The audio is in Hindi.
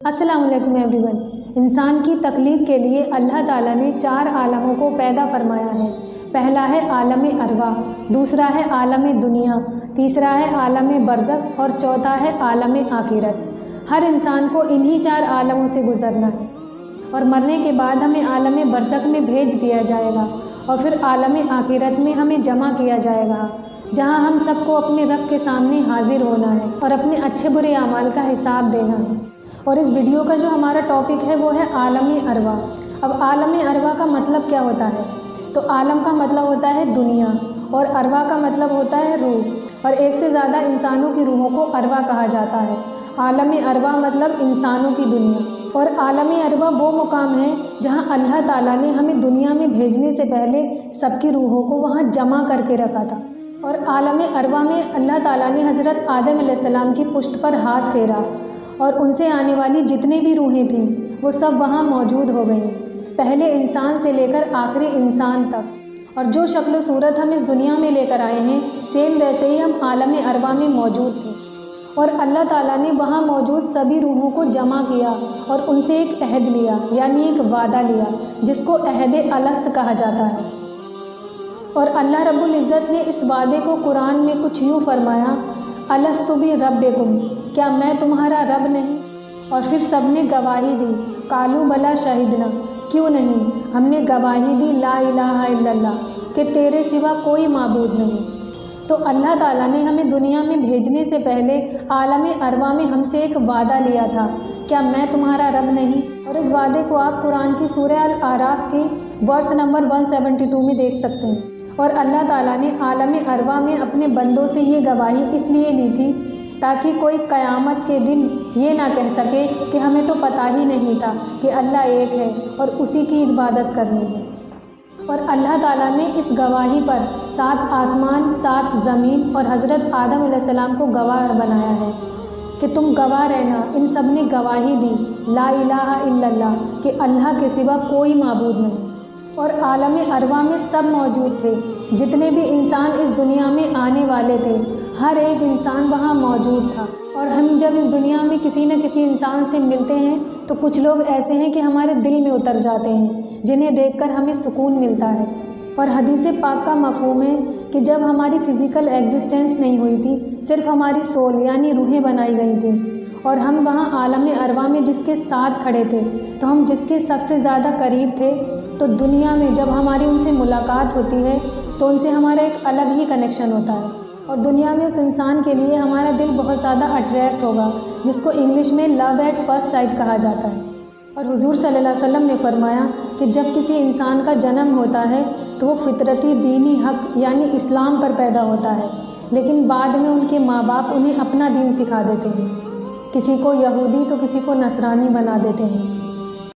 अस्सलाम वालेकुम एवरीवन। इंसान की तख्लीक के लिए अल्लाह ताला ने 4 आलमों को पैदा फरमाया है। पहला है आलम अरवा, दूसरा है आलम दुनिया, तीसरा है आलम बरज़ख और चौथा है आलम आखिरत। हर इंसान को इन्हीं 4 आलमों से गुज़रना है और मरने के बाद हमें आलम बरज़ख में भेज दिया जाएगा और फिर आलम आखिरत में हमें जमा किया जाएगा, जहां हम सबको अपने रब के सामने हाजिर होना है और अपने अच्छे बुरे अमाल का हिसाब देना है। और इस वीडियो का जो हमारा टॉपिक है वो है आलम अरवा। अब आलम अरवा का मतलब क्या होता है? तो आलम का मतलब होता है दुनिया और अरवा का मतलब होता है रूह, और एक से ज़्यादा इंसानों की रूहों को अरवा कहा जाता है। आलम अरवा मतलब इंसानों की दुनिया। और आलम अरवा वो मुकाम है जहाँ अल्लाह ताला ने हमें दुनिया में भेजने से पहले सबकी रूहों को वहाँ जमा करके रखा था। और आलम अरवा में अल्लाह ताला ने हज़रत आदम अलैहिस्सलाम की पुश्त पर हाथ फेरा और उनसे आने वाली जितनी भी रूहें थीं वो सब वहाँ मौजूद हो गईं, पहले इंसान से लेकर आखिरी इंसान तक। और जो शक्ल सूरत हम इस दुनिया में लेकर आए हैं सेम वैसे ही हम आलम अरवा में मौजूद थे। और अल्लाह ताला ने वहाँ मौजूद सभी रूहों को जमा किया और उनसे एक अहद लिया, यानी एक वादा लिया, जिसको अहद अलस्त कहा जाता है। और अल्लाह रब्बुल इज़्ज़त ने इस वादे को कुरान में कुछ यूँ फरमाया, अलस्तु बि रब्बिकुम, क्या मैं तुम्हारा रब नहीं? और फिर सबने गवाही दी, कालू बला शहीदना, क्यों नहीं, हमने गवाही दी ला इलाहा इल्लल्लाह, कि तेरे सिवा कोई माबूद नहीं। तो अल्लाह ताला ने हमें दुनिया में भेजने से पहले आलम अरवा में हमसे एक वादा लिया था, क्या मैं तुम्हारा रब नहीं? और इस वादे को आप कुरान की सूरह अल आराफ की वर्स नंबर 172 में देख सकते हैं। और अल्लाह ताला ने आलम अरवा में अपने बंदों से ये गवाही इसलिए ली थी ताकि कोई क़यामत के दिन ये ना कह सके कि हमें तो पता ही नहीं था कि अल्लाह एक है और उसी की इबादत करनी है। और अल्लाह ताला ने इस गवाही पर 7 आसमान, 7 ज़मीन और हज़रत आदम अलैहिस्सलाम को गवाह बनाया है कि तुम गवाह रहना। इन सब ने गवाही दी ला इलाहा इल्लल्लाह, कि अल्लाह के सिवा कोई माबूद नहीं। और आलम अरवा में सब मौजूद थे, जितने भी इंसान इस दुनिया में आने वाले थे, हर एक इंसान वहाँ मौजूद था। और हम जब इस दुनिया में किसी न किसी इंसान से मिलते हैं तो कुछ लोग ऐसे हैं कि हमारे दिल में उतर जाते हैं, जिन्हें देखकर हमें सुकून मिलता है। और हदीस पाक का मफ़हूम है कि जब हमारी फ़िज़िकल एग्जिस्टेंस नहीं हुई थी, सिर्फ हमारी सोल यानी रूहें बनाई गई थी और हम वहाँ आलम अरवा में जिसके साथ खड़े थे, तो हम जिसके सबसे ज़्यादा करीब थे, तो दुनिया में जब हमारी उनसे मुलाकात होती है तो उनसे हमारा एक अलग ही कनेक्शन होता है और दुनिया में उस इंसान के लिए हमारा दिल बहुत ज़्यादा अट्रैक्ट होगा, जिसको इंग्लिश में लव एट फर्स्ट साइट कहा जाता है। और हुजूर सल्लल्लाहु अलैहि वसल्लम ने फरमाया कि जब किसी इंसान का जन्म होता है तो वो फितरती दीनी हक यानी इस्लाम पर पैदा होता है, लेकिन बाद में उनके माँ बाप उन्हें अपना दीन सिखा देते हैं। किसी को यहूदी तो किसी को नसरानी बना देते हैं।